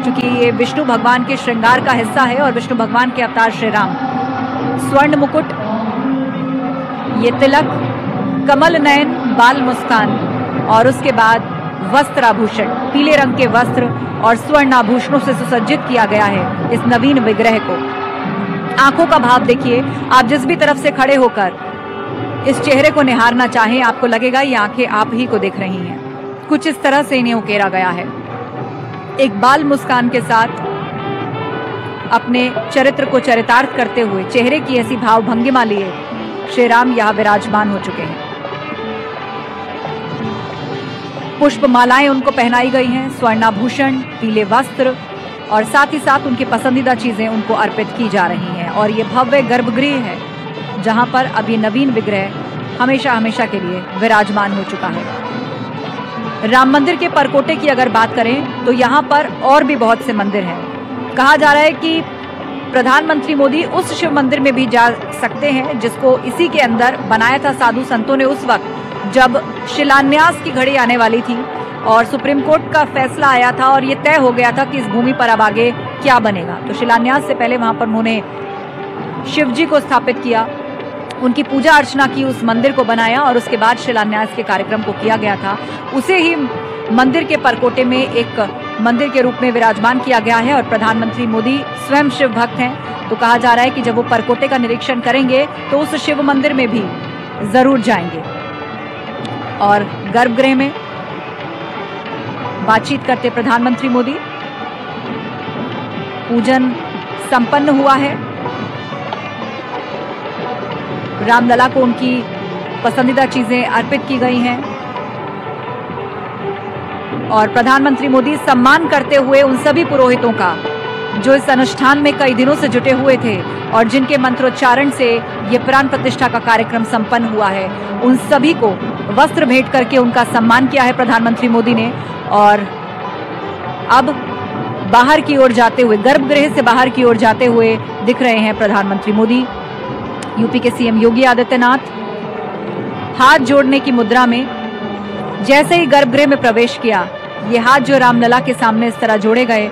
क्योंकि ये विष्णु भगवान के श्रृंगार का हिस्सा है और विष्णु भगवान के अवतार श्री राम। स्वर्ण मुकुट, ये तिलक, कमल नयन, बाल मुस्कान और उसके बाद वस्त्र आभूषण, पीले रंग के वस्त्र और स्वर्ण आभूषणों से सुसज्जित किया गया है इस नवीन विग्रह को। आंखों का भाव देखिए, आप जिस भी तरफ से खड़े होकर इस चेहरे को निहारना चाहें, आपको लगेगा ये आंखें आप ही को देख रही हैं। कुछ इस तरह से इन्हें उकेरा गया है। एक बाल मुस्कान के साथ अपने चरित्र को चरितार्थ करते हुए चेहरे की ऐसी भाव भंगिमा लिए श्री राम यहां विराजमान हो चुके हैं। पुष्प मालाएं उनको पहनाई गई हैं, स्वर्णाभूषण, पीले वस्त्र और साथ ही साथ उनकी पसंदीदा चीजें उनको अर्पित की जा रही हैं। और ये भव्य गर्भगृह है जहां पर अब ये नवीन विग्रह हमेशा हमेशा के लिए विराजमान हो चुका है। राम मंदिर के परकोटे की अगर बात करें तो यहाँ पर और भी बहुत से मंदिर हैं। कहा जा रहा है कि प्रधानमंत्री मोदी उस शिव मंदिर में भी जा सकते हैं जिसको इसी के अंदर बनाया था साधु संतों ने उस वक्त जब शिलान्यास की घड़ी आने वाली थी और सुप्रीम कोर्ट का फैसला आया था और ये तय हो गया था कि इस भूमि पर अब आगे क्या बनेगा। तो शिलान्यास से पहले वहां पर उन्होंने शिव जी को स्थापित किया, उनकी पूजा अर्चना की, उस मंदिर को बनाया और उसके बाद शिलान्यास के कार्यक्रम को किया गया था। उसे ही मंदिर के परकोटे में एक मंदिर के रूप में विराजमान किया गया है और प्रधानमंत्री मोदी स्वयं शिव भक्त हैं। तो कहा जा रहा है कि जब वो परकोटे का निरीक्षण करेंगे तो उस शिव मंदिर में भी जरूर जाएंगे। और गर्भगृह में बातचीत करते प्रधानमंत्री मोदी, पूजन संपन्न हुआ है, रामलला को उनकी पसंदीदा चीजें अर्पित की गई हैं और प्रधानमंत्री मोदी सम्मान करते हुए उन सभी पुरोहितों का जो इस अनुष्ठान में कई दिनों से जुटे हुए थे और जिनके मंत्रोच्चारण से ये प्राण प्रतिष्ठा का कार्यक्रम संपन्न हुआ है, उन सभी को वस्त्र भेंट करके उनका सम्मान किया है प्रधानमंत्री मोदी ने। और अब बाहर की ओर जाते हुए, गर्भगृह से बाहर की ओर जाते हुए दिख रहे हैं प्रधानमंत्री मोदी। यूपी के सीएम योगी आदित्यनाथ हाथ जोड़ने की मुद्रा में जैसे ही गर्भगृह में प्रवेश किया, ये हाथ जो रामलला के सामने इस तरह जोड़े गए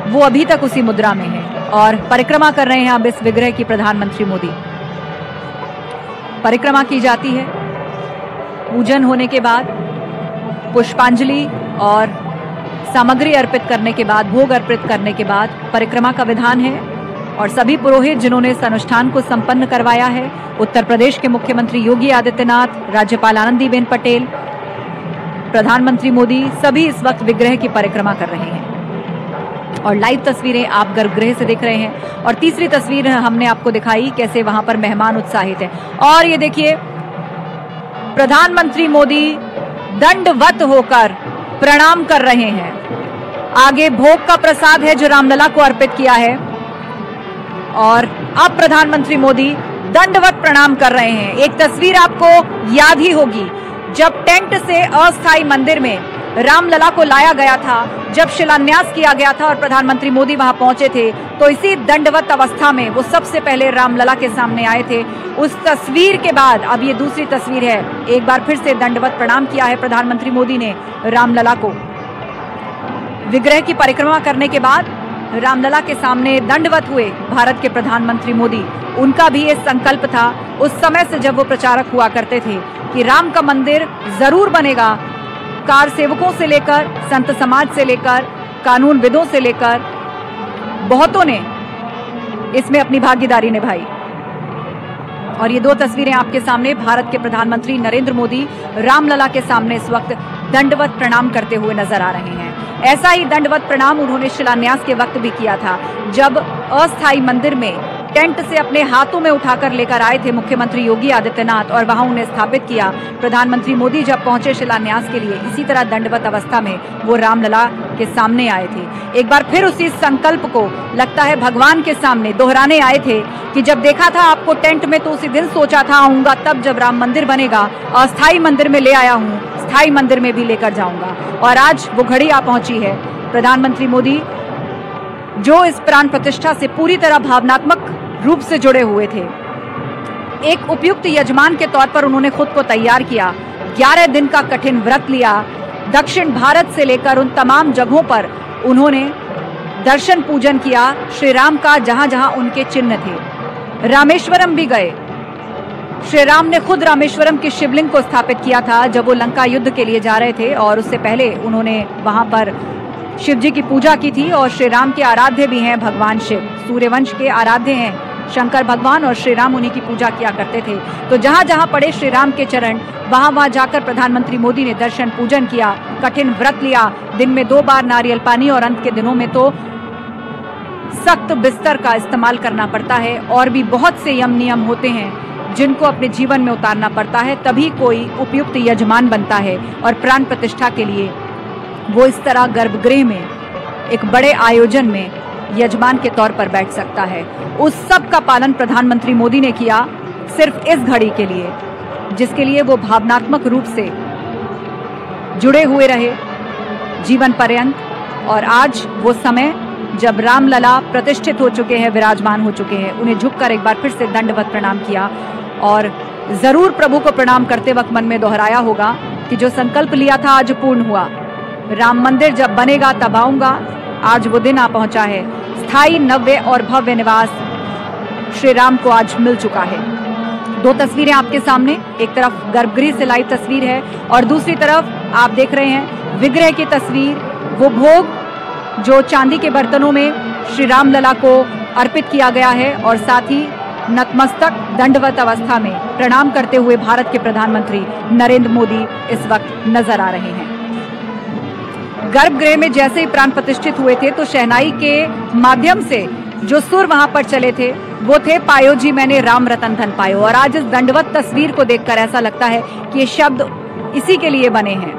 वो अभी तक उसी मुद्रा में है और परिक्रमा कर रहे हैं अब इस विग्रह की प्रधानमंत्री मोदी। परिक्रमा की जाती है, पूजन होने के बाद पुष्पांजलि और सामग्री अर्पित करने के बाद, भोग अर्पित करने के बाद परिक्रमा का विधान है और सभी पुरोहित जिन्होंने इस अनुष्ठान को संपन्न करवाया है, उत्तर प्रदेश के मुख्यमंत्री योगी आदित्यनाथ, राज्यपाल आनंदीबेन पटेल, प्रधानमंत्री मोदी, सभी इस वक्त विग्रह की परिक्रमा कर रहे हैं और लाइव तस्वीरें आप गर्भगृह से देख रहे हैं। और तीसरी तस्वीर हमने आपको दिखाई कैसे वहां पर मेहमान उत्साहित हैं। और ये देखिए, प्रधानमंत्री मोदी दंडवत होकर प्रणाम कर रहे हैं। आगे भोग का प्रसाद है जो रामलला को अर्पित किया है और अब प्रधानमंत्री मोदी दंडवत प्रणाम कर रहे हैं। एक तस्वीर आपको याद ही होगी, जब टेंट से अस्थायी मंदिर में रामलला को लाया गया था, जब शिलान्यास किया गया था और प्रधानमंत्री मोदी वहां पहुंचे थे, तो इसी दंडवत अवस्था में वो सबसे पहले रामलला के सामने आए थे। उस तस्वीर के बाद अब ये दूसरी तस्वीर है, एक बार फिर से दंडवत प्रणाम किया है प्रधानमंत्री मोदी ने रामलला को। विग्रह की परिक्रमा करने के बाद रामलला के सामने दंडवत हुए भारत के प्रधानमंत्री मोदी। उनका भी ये संकल्प था उस समय से जब वो प्रचारक हुआ करते थे कि राम का मंदिर जरूर बनेगा। कार सेवकों से लेकर, संत समाज से लेकर, कानूनविदों से लेकर बहुतों ने इसमें अपनी भागीदारी निभाई। और ये दो तस्वीरें आपके सामने, भारत के प्रधानमंत्री नरेंद्र मोदी रामलला के सामने इस वक्त दंडवत प्रणाम करते हुए नजर आ रहे हैं। ऐसा ही दंडवत प्रणाम उन्होंने शिलान्यास के वक्त भी किया था, जब अस्थायी मंदिर में टेंट से अपने हाथों में उठाकर लेकर आए थे मुख्यमंत्री योगी आदित्यनाथ और वहां उन्हें स्थापित किया। प्रधानमंत्री मोदी जब पहुंचे शिलान्यास के लिए, इसी तरह दंडवत अवस्था में वो रामलला के सामने आए थे। एक बार फिर उसी संकल्प को लगता है भगवान के सामने दोहराने आए थे कि जब देखा था आपको टेंट में तो उसी दिन सोचा था आऊंगा तब जब राम मंदिर बनेगा। अस्थायी मंदिर में ले आया हूं, स्थायी मंदिर में भी लेकर जाऊंगा। और आज वो घड़ी आ पहुंची है। प्रधानमंत्री मोदी जो इस प्राण प्रतिष्ठा से पूरी तरह भावनात्मक रूप से जुड़े हुए थे, एक उपयुक्त यजमान के तौर पर उन्होंने खुद को तैयार किया। 11 दिन का कठिन व्रत लिया। दक्षिण भारत से लेकर उन तमाम जगहों पर उन्होंने दर्शन पूजन किया श्री राम का जहां जहां उनके चिन्ह थे। रामेश्वरम भी गए। श्री राम ने खुद रामेश्वरम की शिवलिंग को स्थापित किया था जब वो लंका युद्ध के लिए जा रहे थे, और उससे पहले उन्होंने वहां पर शिव जी की पूजा की थी। और श्री राम के आराध्य भी हैं भगवान शिव, सूर्यवंश के आराध्य हैं शंकर भगवान, और श्री राम उन्हीं की पूजा किया करते थे। तो जहां जहां पड़े श्री राम के चरण, वहां वहां जाकर प्रधानमंत्री मोदी ने दर्शन पूजन किया, कठिन व्रत लिया, दिन में 2 बार नारियल पानी, और अंत के दिनों में तो सख्त बिस्तर का इस्तेमाल करना पड़ता है। और भी बहुत से यम नियम होते हैं जिनको अपने जीवन में उतारना पड़ता है, तभी कोई उपयुक्त यजमान बनता है। और प्राण प्रतिष्ठा के लिए वो इस तरह गर्भगृह में एक बड़े आयोजन में यजमान के तौर पर बैठ सकता है। उस सब का पालन प्रधानमंत्री मोदी ने किया सिर्फ इस घड़ी के लिए, जिसके लिए वो भावनात्मक रूप से जुड़े हुए रहे जीवन पर्यंत। और आज वो समय जब रामलला प्रतिष्ठित हो चुके हैं, विराजमान हो चुके हैं, उन्हें झुककर एक बार फिर से दंडवत प्रणाम किया। और जरूर प्रभु को प्रणाम करते वक्त मन में दोहराया होगा कि जो संकल्प लिया था आज पूर्ण हुआ। राम मंदिर जब बनेगा तब आऊंगा, आज वो दिन आ पहुंचा है। स्थायी, नव्य और भव्य निवास श्री राम को आज मिल चुका है। 2 तस्वीरें आपके सामने, एक तरफ गर्भगृह से लाइव तस्वीर है और दूसरी तरफ आप देख रहे हैं विग्रह की तस्वीर। वो भोग जो चांदी के बर्तनों में श्री राम लला को अर्पित किया गया है, और साथ ही नतमस्तक दंडवत अवस्था में प्रणाम करते हुए भारत के प्रधानमंत्री नरेंद्र मोदी इस वक्त नजर आ रहे हैं। गर्भगृह में जैसे ही प्राण प्रतिष्ठित हुए थे तो शहनाई के माध्यम से जो सुर वहां पर चले थे वो थे, पायो जी मैंने राम रतन धन पायो। और आज इस दंडवत तस्वीर को देखकर ऐसा लगता है कि ये शब्द इसी के लिए बने हैं।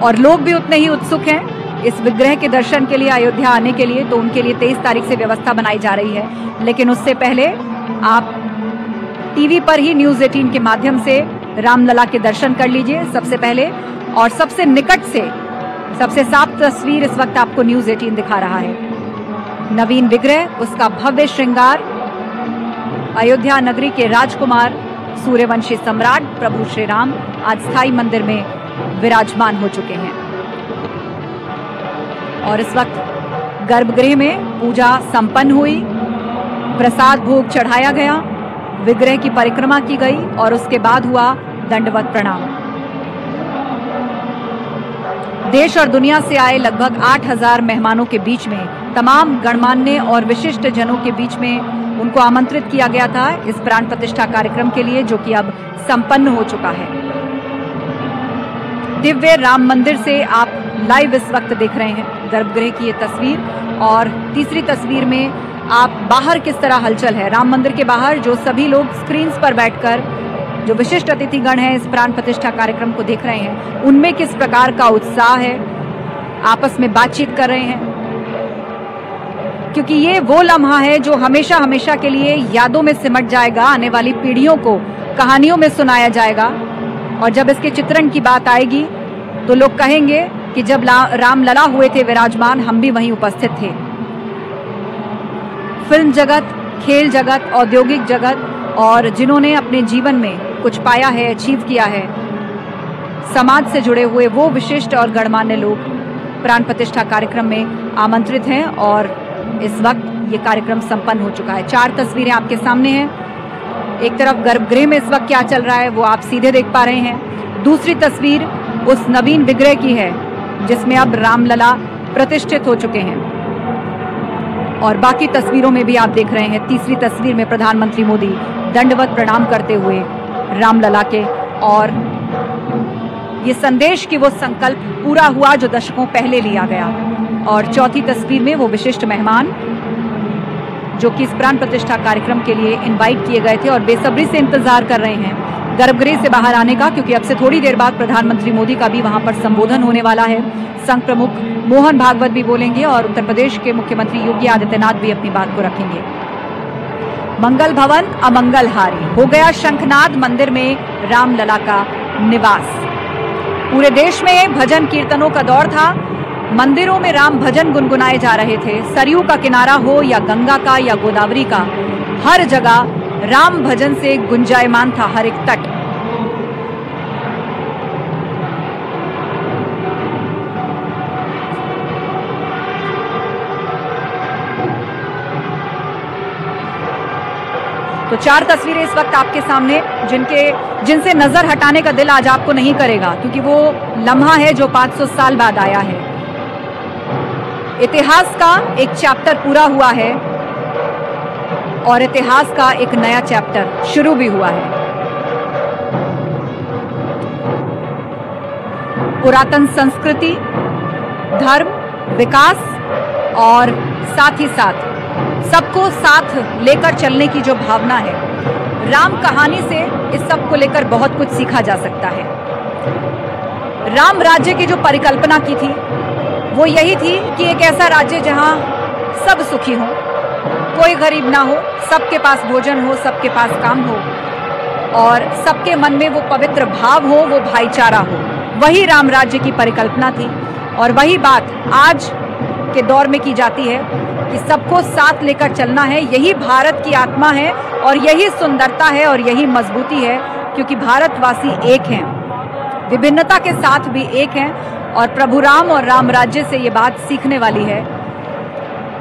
और लोग भी उतने ही उत्सुक हैं इस विग्रह के दर्शन के लिए, अयोध्या आने के लिए। तो उनके लिए 23 तारीख से व्यवस्था बनाई जा रही है, लेकिन उससे पहले आप टीवी पर ही न्यूज़ 18 के माध्यम से रामलला के दर्शन कर लीजिए सबसे पहले। और सबसे निकट से सबसे साफ तस्वीर इस वक्त आपको न्यूज़ 18 दिखा रहा है। नवीन विग्रह, उसका भव्य श्रृंगार, अयोध्या नगरी के राजकुमार सूर्यवंशी सम्राट प्रभु श्री राम आज स्थायी मंदिर में विराजमान हो चुके हैं। और इस वक्त गर्भगृह में पूजा संपन्न हुई, प्रसाद भोग चढ़ाया गया, विग्रह की परिक्रमा की गई और उसके बाद हुआ दंडवत प्रणाम। देश और दुनिया से आए लगभग 8000 मेहमानों के बीच में, तमाम गणमान्य और विशिष्ट जनों के बीच में उनको आमंत्रित किया गया था इस प्राण प्रतिष्ठा कार्यक्रम के लिए, जो कि अब संपन्न हो चुका है। दिव्य राम मंदिर से आप लाइव इस वक्त देख रहे हैं गर्भगृह की ये तस्वीर। और तीसरी तस्वीर में आप बाहर किस तरह हलचल है, राम मंदिर के बाहर जो सभी लोग स्क्रीन्स पर बैठकर जो विशिष्ट अतिथिगण हैं इस प्राण प्रतिष्ठा कार्यक्रम को देख रहे हैं, उनमें किस प्रकार का उत्साह है, आपस में बातचीत कर रहे हैं। क्योंकि ये वो लम्हा है जो हमेशा हमेशा के लिए यादों में सिमट जाएगा, आने वाली पीढ़ियों को कहानियों में सुनाया जाएगा। और जब इसके चित्रण की बात आएगी तो लोग कहेंगे कि जब रामलला हुए थे विराजमान, हम भी वहीं उपस्थित थे। फिल्म जगत, खेल जगत, औद्योगिक जगत और जिन्होंने अपने जीवन में कुछ पाया है, अचीव किया है, समाज से जुड़े हुए वो विशिष्ट और गणमान्य लोग प्राण प्रतिष्ठा कार्यक्रम में आमंत्रित हैं। और इस वक्त ये कार्यक्रम संपन्न हो चुका है। 4 तस्वीरें आपके सामने हैं। एक तरफ गर्भगृह में इस वक्त क्या चल रहा है वो आप सीधे देख पा रहे हैं। दूसरी तस्वीर उस नवीन विग्रह की है जिसमें अब रामलला प्रतिष्ठित हो चुके हैं। और बाकी तस्वीरों में भी आप देख रहे हैं, तीसरी तस्वीर में प्रधानमंत्री मोदी दंडवत प्रणाम करते हुए रामलला के, और ये संदेश कि वो संकल्प पूरा हुआ जो दशकों पहले लिया गया। और चौथी तस्वीर में वो विशिष्ट मेहमान जो कि इस प्राण प्रतिष्ठा कार्यक्रम के लिए इनवाइट किए गए थे और बेसब्री से इंतजार कर रहे हैं गर्भगृह से बाहर आने का, क्योंकि अब से थोड़ी देर बाद प्रधानमंत्री मोदी का भी वहां पर संबोधन होने वाला है। संघ प्रमुख मोहन भागवत भी बोलेंगे और उत्तर प्रदेश के मुख्यमंत्री योगी आदित्यनाथ भी अपनी बात को रखेंगे। मंगल भवन अमंगल हारी, हो गया शंखनाद मंदिर में रामलला का निवास। पूरे देश में भजन कीर्तनों का दौर था, मंदिरों में राम भजन गुनगुनाए जा रहे थे। सरयू का किनारा हो या गंगा का या गोदावरी का, हर जगह राम भजन से गुंजायमान था हर एक तट। तो 4 तस्वीरें इस वक्त आपके सामने जिनसे नजर हटाने का दिल आज आपको नहीं करेगा, क्योंकि वो लम्हा है जो 500 साल बाद आया है। इतिहास का एक चैप्टर पूरा हुआ है और इतिहास का एक नया चैप्टर शुरू भी हुआ है। पुरातन संस्कृति, धर्म, विकास और साथ ही साथ सबको साथ लेकर चलने की जो भावना है, राम कहानी से इस सब को लेकर बहुत कुछ सीखा जा सकता है। राम राज्य की जो परिकल्पना की थी वो यही थी कि एक ऐसा राज्य जहां सब सुखी हो, कोई गरीब ना हो, सबके पास भोजन हो, सबके पास काम हो और सबके मन में वो पवित्र भाव हो, वो भाईचारा हो। वही राम राज्य की परिकल्पना थी और वही बात आज के दौर में की जाती है कि सबको साथ लेकर चलना है। यही भारत की आत्मा है और यही सुंदरता है और यही मजबूती है, क्योंकि भारतवासी एक हैं, विभिन्नता के साथ भी एक हैं और प्रभु राम और राम राज्य से ये बात सीखने वाली है।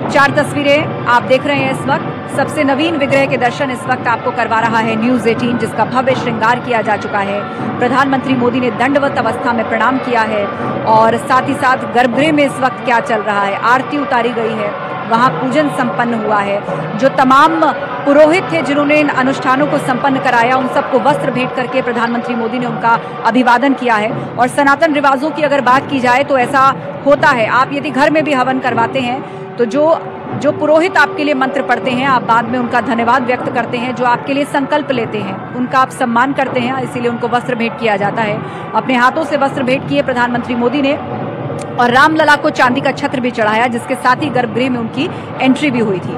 4 तस्वीरें आप देख रहे हैं इस वक्त। सबसे नवीन विग्रह के दर्शन इस वक्त आपको करवा रहा है न्यूज़ 18, जिसका भव्य श्रृंगार किया जा चुका है। प्रधानमंत्री मोदी ने दंडवत अवस्था में प्रणाम किया है और साथ ही साथ गर्भगृह में इस वक्त क्या चल रहा है, आरती उतारी गई है, वहां पूजन संपन्न हुआ है। जो तमाम पुरोहित थे जिन्होंने इन अनुष्ठानों को संपन्न कराया, उन सबको वस्त्र भेंट करके प्रधानमंत्री मोदी ने उनका अभिवादन किया है। और सनातन रिवाजों की अगर बात की जाए तो ऐसा होता है, आप यदि घर में भी हवन करवाते हैं तो जो पुरोहित आपके लिए मंत्र पढ़ते हैं, आप बाद में उनका धन्यवाद व्यक्त करते हैं। जो आपके लिए संकल्प लेते हैं उनका आप सम्मान करते हैं, इसीलिए उनको वस्त्र भेंट किया जाता है। अपने हाथों से वस्त्र भेंट किए प्रधानमंत्री मोदी ने और रामलला को चांदी का छत्र भी चढ़ाया, जिसके साथ ही गर्भगृह में उनकी एंट्री भी हुई थी।